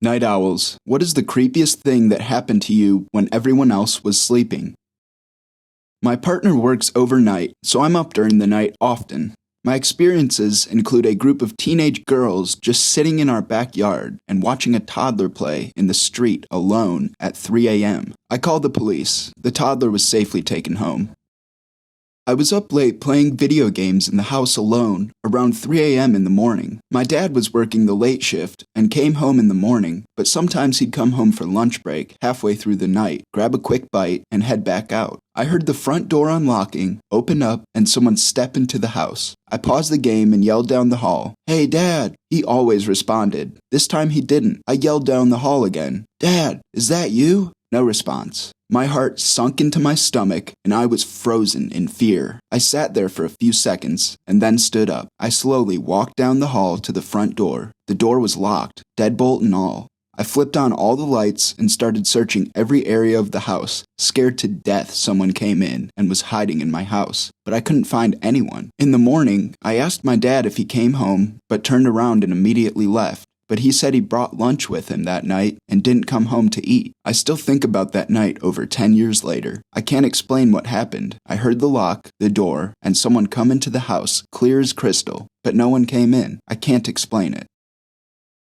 Night owls, what is the creepiest thing that happened to you when everyone else was sleeping? My partner works overnight, so I'm up during the night often. My experiences include a group of teenage girls just sitting in our backyard and watching a toddler play in the street alone at 3 a.m. I called the police. The toddler was safely taken home. I was up late playing video games in the house alone around 3 a.m. in the morning. My dad was working the late shift and came home in the morning, but sometimes he'd come home for lunch break halfway through the night, grab a quick bite, and head back out. I heard the front door unlocking, open up, and someone step into the house. I paused the game and yelled down the hall, "Hey, Dad!" He always responded. This time he didn't. I yelled down the hall again, "Dad, is that you?" No response. My heart sunk into my stomach, and I was frozen in fear. I sat there for a few seconds, and then stood up. I slowly walked down the hall to the front door. The door was locked, deadbolt and all. I flipped on all the lights and started searching every area of the house, scared to death someone came in and was hiding in my house. But I couldn't find anyone. In the morning, I asked my dad if he came home, but turned around and immediately left. But he said he brought lunch with him that night and didn't come home to eat. I still think about that night over 10 years later. I can't explain what happened. I heard the lock, the door, and someone come into the house, clear as crystal, but no one came in. I can't explain it.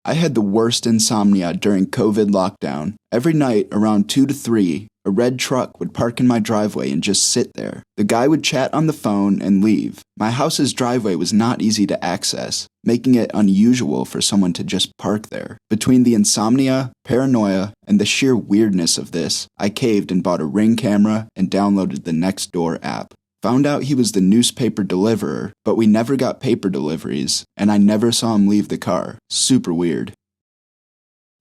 I had the worst insomnia during COVID lockdown. Every night around 2 to 3, a red truck would park in my driveway and just sit there. The guy would chat on the phone and leave. My house's driveway was not easy to access, making it unusual for someone to just park there. Between the insomnia, paranoia, and the sheer weirdness of this, I caved and bought a Ring camera and downloaded the Nextdoor app. Found out he was the newspaper deliverer, but we never got paper deliveries, and I never saw him leave the car. Super weird.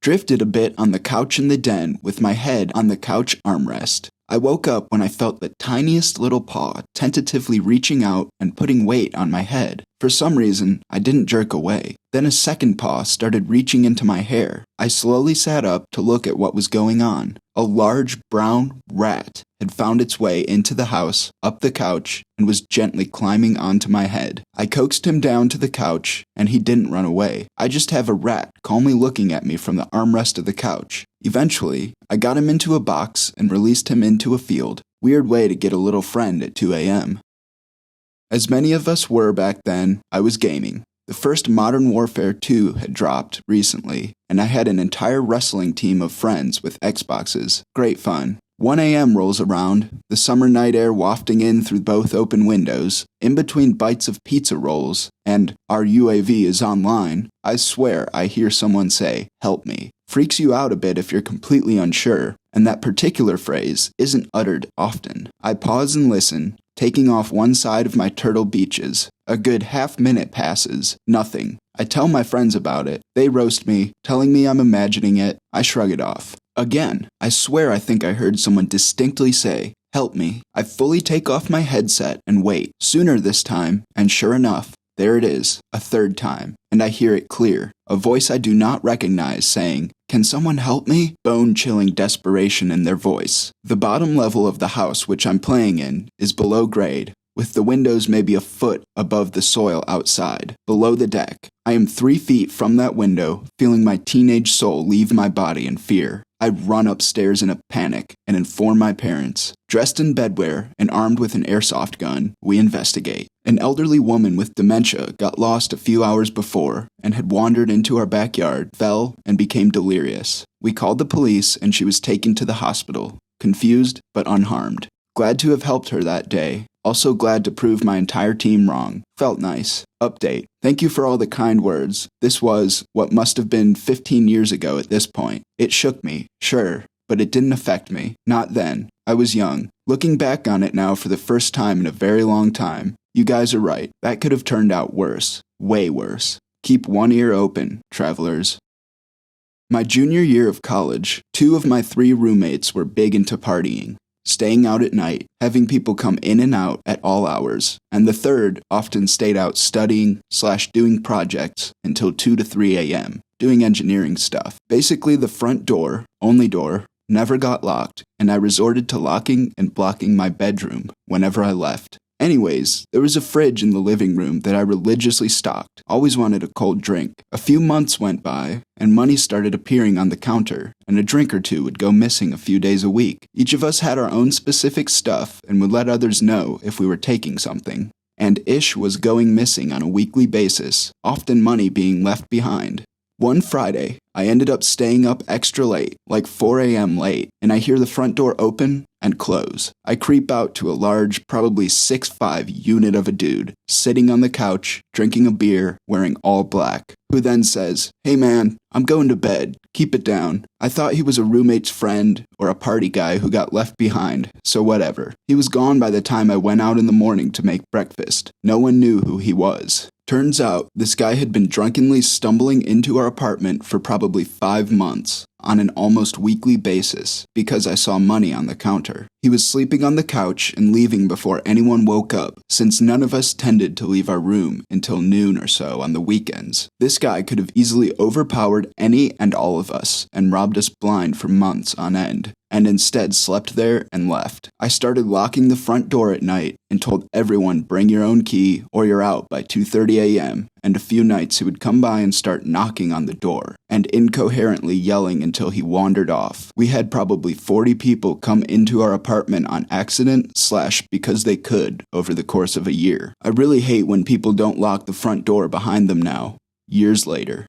Drifted a bit on the couch in the den with my head on the couch armrest. I woke up when I felt the tiniest little paw tentatively reaching out and putting weight on my head. For some reason, I didn't jerk away. Then a second paw started reaching into my hair. I slowly sat up to look at what was going on. A large brown rat had found its way into the house, up the couch, and was gently climbing onto my head. I coaxed him down to the couch, and he didn't run away. I just have a rat calmly looking at me from the armrest of the couch. Eventually, I got him into a box and released him into a field. Weird way to get a little friend at 2 a.m. As many of us were back then, I was gaming. The first Modern Warfare 2 had dropped recently, and I had an entire wrestling team of friends with Xboxes. Great fun. 1 a.m. rolls around, the summer night air wafting in through both open windows. In between bites of pizza rolls, and "our UAV is online," I swear I hear someone say, "Help me." Freaks you out a bit if you're completely unsure, and that particular phrase isn't uttered often. I pause and listen, taking off one side of my Turtle Beaches. A good half-minute passes. Nothing. I tell my friends about it. They roast me, telling me I'm imagining it. I shrug it off. Again, I swear I think I heard someone distinctly say, "Help me." I fully take off my headset and wait. Sooner this time, and sure enough, there it is, a third time, and I hear it clear. A voice I do not recognize saying, "Can someone help me?" Bone-chilling desperation in their voice. The bottom level of the house which I'm playing in is below grade, with the windows maybe a foot above the soil outside, below the deck. I am 3 feet from that window, feeling my teenage soul leave my body in fear. I run upstairs in a panic and inform my parents. Dressed in bedwear and armed with an airsoft gun, we investigate. An elderly woman with dementia got lost a few hours before and had wandered into our backyard, fell, and became delirious. We called the police and she was taken to the hospital, confused but unharmed. Glad to have helped her that day. Also glad to prove my entire team wrong. Felt nice. Update. Thank you for all the kind words. This was what must have been 15 years ago at this point. It shook me, sure, but it didn't affect me. Not then. I was young. Looking back on it now for the first time in a very long time, you guys are right. That could have turned out worse. Way worse. Keep one ear open, travelers. My junior year of college, 2 of my 3 roommates were big into partying. Staying out at night, having people come in and out at all hours, and the third often stayed out studying/doing projects until 2 to 3 a.m., doing engineering stuff. Basically the front door, only door, never got locked, and I resorted to locking and blocking my bedroom whenever I left. Anyways, there was a fridge in the living room that I religiously stocked. Always wanted a cold drink. A few months went by, and money started appearing on the counter, and a drink or two would go missing a few days a week. Each of us had our own specific stuff and would let others know if we were taking something. And ish was going missing on a weekly basis, often money being left behind. One Friday, I ended up staying up extra late, like 4 a.m. late, and I hear the front door open and close. I creep out to a large, probably 6'5" unit of a dude, sitting on the couch, drinking a beer, wearing all black, who then says, "Hey man, I'm going to bed. Keep it down." I thought he was a roommate's friend or a party guy who got left behind, so whatever. He was gone by the time I went out in the morning to make breakfast. No one knew who he was. Turns out, this guy had been drunkenly stumbling into our apartment for probably 5 months, on an almost weekly basis, because I saw money on the counter. He was sleeping on the couch and leaving before anyone woke up, since none of us tended to leave our room until noon or so on the weekends. This guy could have easily overpowered any and all of us, and robbed us blind for months on end, and instead slept there and left. I started locking the front door at night and told everyone bring your own key or you're out by 2:30 a.m., and a few nights he would come by and start knocking on the door, and incoherently yelling until he wandered off. We had probably 40 people come into our apartment on accident / because they could over the course of a year. I really hate when people don't lock the front door behind them now, years later.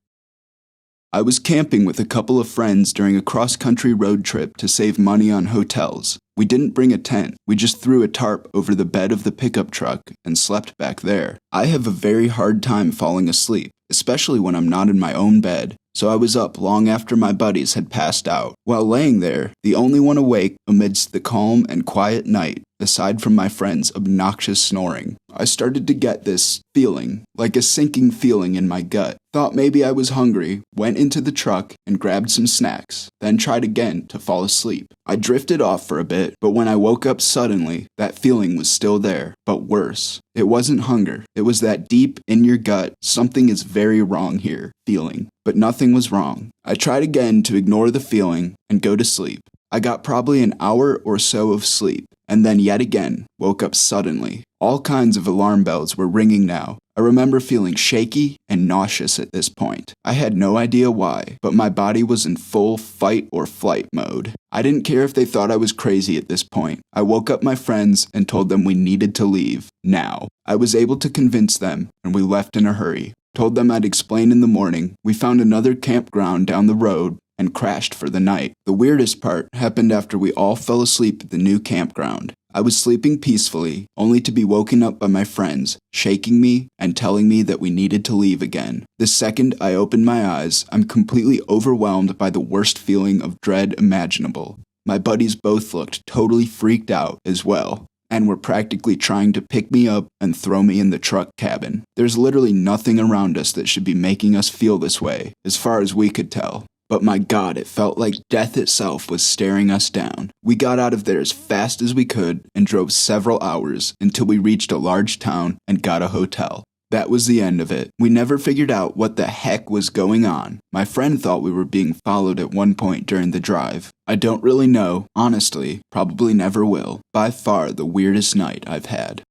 I was camping with a couple of friends during a cross-country road trip to save money on hotels. We didn't bring a tent, we just threw a tarp over the bed of the pickup truck and slept back there. I have a very hard time falling asleep, especially when I'm not in my own bed, so I was up long after my buddies had passed out. While laying there, the only one awake amidst the calm and quiet night, aside from my friend's obnoxious snoring, I started to get this feeling, like a sinking feeling in my gut. Thought maybe I was hungry, went into the truck and grabbed some snacks, then tried again to fall asleep. I drifted off for a bit, but when I woke up suddenly, that feeling was still there, but worse. It wasn't hunger, it was that deep in your gut, something is very wrong here, feeling. But nothing was wrong. I tried again to ignore the feeling and go to sleep. I got probably an hour or so of sleep, and then yet again woke up suddenly. All kinds of alarm bells were ringing now. I remember feeling shaky and nauseous at this point. I had no idea why, but my body was in full fight or flight mode. I didn't care if they thought I was crazy at this point. I woke up my friends and told them we needed to leave, now. I was able to convince them, and we left in a hurry. Told them I'd explain in the morning. We found another campground down the road and crashed for the night. The weirdest part happened after we all fell asleep at the new campground. I was sleeping peacefully, only to be woken up by my friends, shaking me and telling me that we needed to leave again. The second I opened my eyes, I'm completely overwhelmed by the worst feeling of dread imaginable. My buddies both looked totally freaked out as well, and were practically trying to pick me up and throw me in the truck cabin. There's literally nothing around us that should be making us feel this way, as far as we could tell. But my God, it felt like death itself was staring us down. We got out of there as fast as we could and drove several hours until we reached a large town and got a hotel. That was the end of it. We never figured out what the heck was going on. My friend thought we were being followed at one point during the drive. I don't really know, honestly, probably never will. By far the weirdest night I've had.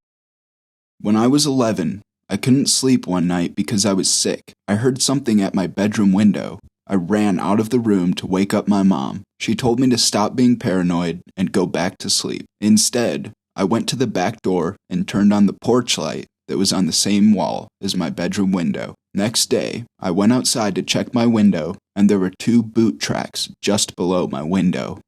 When I was 11, I couldn't sleep one night because I was sick. I heard something at my bedroom window. I ran out of the room to wake up my mom. She told me to stop being paranoid and go back to sleep. Instead, I went to the back door and turned on the porch light that was on the same wall as my bedroom window. Next day, I went outside to check my window, and there were 2 boot tracks just below my window.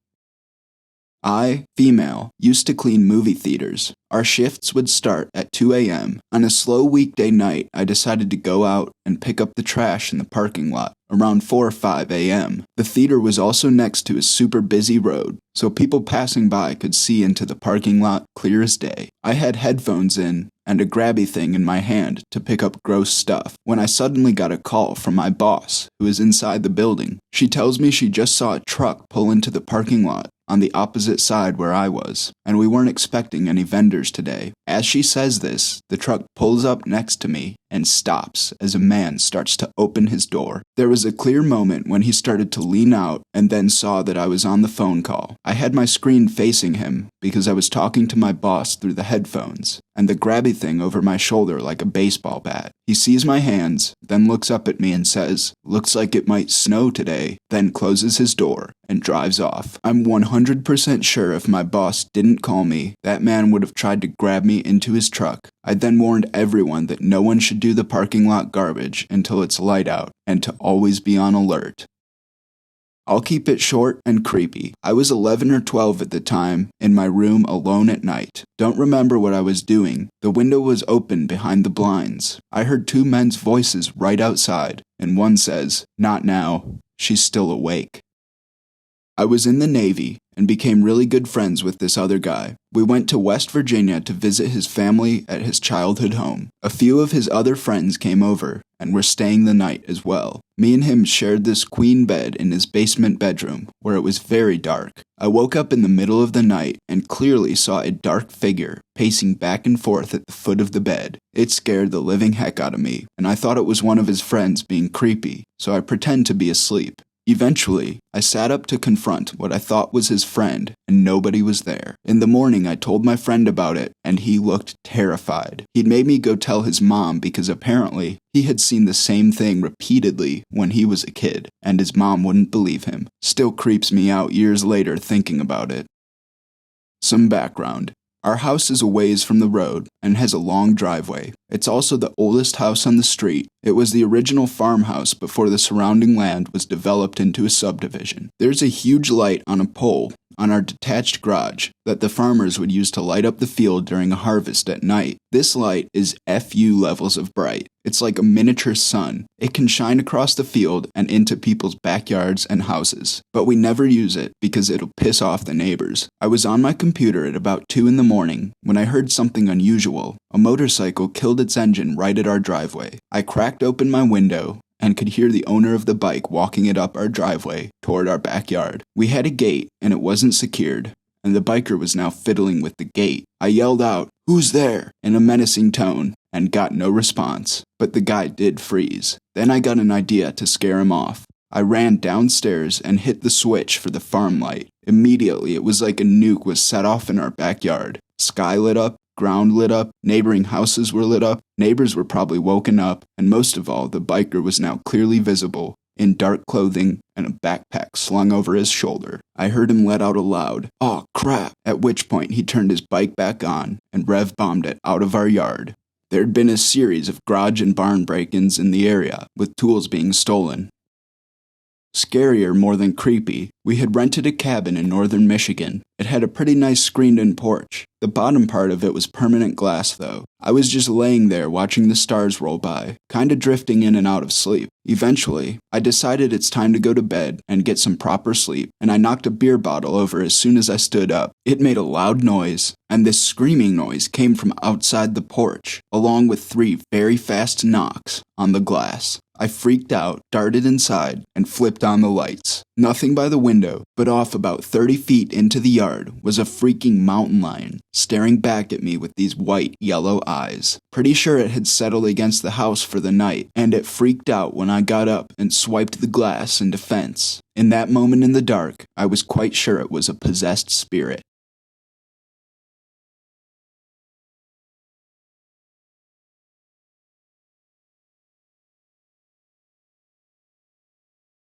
I, female, used to clean movie theaters. Our shifts would start at 2 a.m. On a slow weekday night, I decided to go out and pick up the trash in the parking lot around 4 or 5 a.m. The theater was also next to a super busy road, so people passing by could see into the parking lot clear as day. I had headphones in and a grabby thing in my hand to pick up gross stuff when I suddenly got a call from my boss, who is inside the building. She tells me she just saw a truck pull into the parking lot on the opposite side where I was, and we weren't expecting any vendors today. As she says this, the truck pulls up next to me, and stops as a man starts to open his door. There was a clear moment when he started to lean out and then saw that I was on the phone call. I had my screen facing him because I was talking to my boss through the headphones, and the grabby thing over my shoulder like a baseball bat. He sees my hands, then looks up at me and says, "Looks like it might snow today," then closes his door and drives off. I'm 100% sure if my boss didn't call me, that man would have tried to grab me into his truck. I then warned everyone that no one should do the parking lot garbage until it's light out, and to always be on alert. I'll keep it short and creepy. I was 11 or 12 at the time, in my room alone at night. Don't remember what I was doing. The window was open behind the blinds. I heard two men's voices right outside, and one says, "Not now. She's still awake." I was in the Navy and became really good friends with this other guy. We went to West Virginia to visit his family at his childhood home. A few of his other friends came over and were staying the night as well. Me and him shared this queen bed in his basement bedroom, where it was very dark. I woke up in the middle of the night and clearly saw a dark figure pacing back and forth at the foot of the bed. It scared the living heck out of me, and I thought it was one of his friends being creepy, so I pretend to be asleep. Eventually, I sat up to confront what I thought was his friend, and nobody was there. In the morning, I told my friend about it, and he looked terrified. He'd made me go tell his mom because apparently he had seen the same thing repeatedly when he was a kid, and his mom wouldn't believe him. Still creeps me out years later thinking about it. Some background. Our house is a ways from the road and has a long driveway. It's also the oldest house on the street. It was the original farmhouse before the surrounding land was developed into a subdivision. There's a huge light on a pole on our detached garage that the farmers would use to light up the field during a harvest at night. This light is FU levels of bright. It's like a miniature sun. It can shine across the field and into people's backyards and houses. But we never use it because it'll piss off the neighbors. I was on my computer at about 2 in the morning when I heard something unusual. A motorcycle killed its engine right at our driveway. I cracked open my window and could hear the owner of the bike walking it up our driveway toward our backyard. We had a gate and it wasn't secured, and the biker was now fiddling with the gate. I yelled out, "Who's there?" in a menacing tone, and got no response, but the guy did freeze. Then I got an idea to scare him off. I ran downstairs and hit the switch for the farm light. Immediately, it was like a nuke was set off in our backyard. Sky lit up, ground lit up, neighboring houses were lit up, neighbors were probably woken up, and most of all, the biker was now clearly visible, in dark clothing and a backpack slung over his shoulder. I heard him let out a loud, "Aw, crap," at which point he turned his bike back on and rev-bombed it out of our yard. There'd been a series of garage and barn break-ins in the area, with tools being stolen. Scarier more than creepy, we had rented a cabin in northern Michigan. It had a pretty nice screened-in porch. The bottom part of it was permanent glass, though. I was just laying there watching the stars roll by, kinda drifting in and out of sleep. Eventually, I decided it's time to go to bed and get some proper sleep, and I knocked a beer bottle over as soon as I stood up. It made a loud noise, and this screaming noise came from outside the porch, along with 3 very fast knocks on the glass. I freaked out, darted inside, and flipped on the lights. Nothing by the window, but off about 30 feet into the yard was a freaking mountain lion, staring back at me with these white, yellow eyes. Pretty sure it had settled against the house for the night, and it freaked out when I got up and swiped the glass in defense. In that moment in the dark, I was quite sure it was a possessed spirit.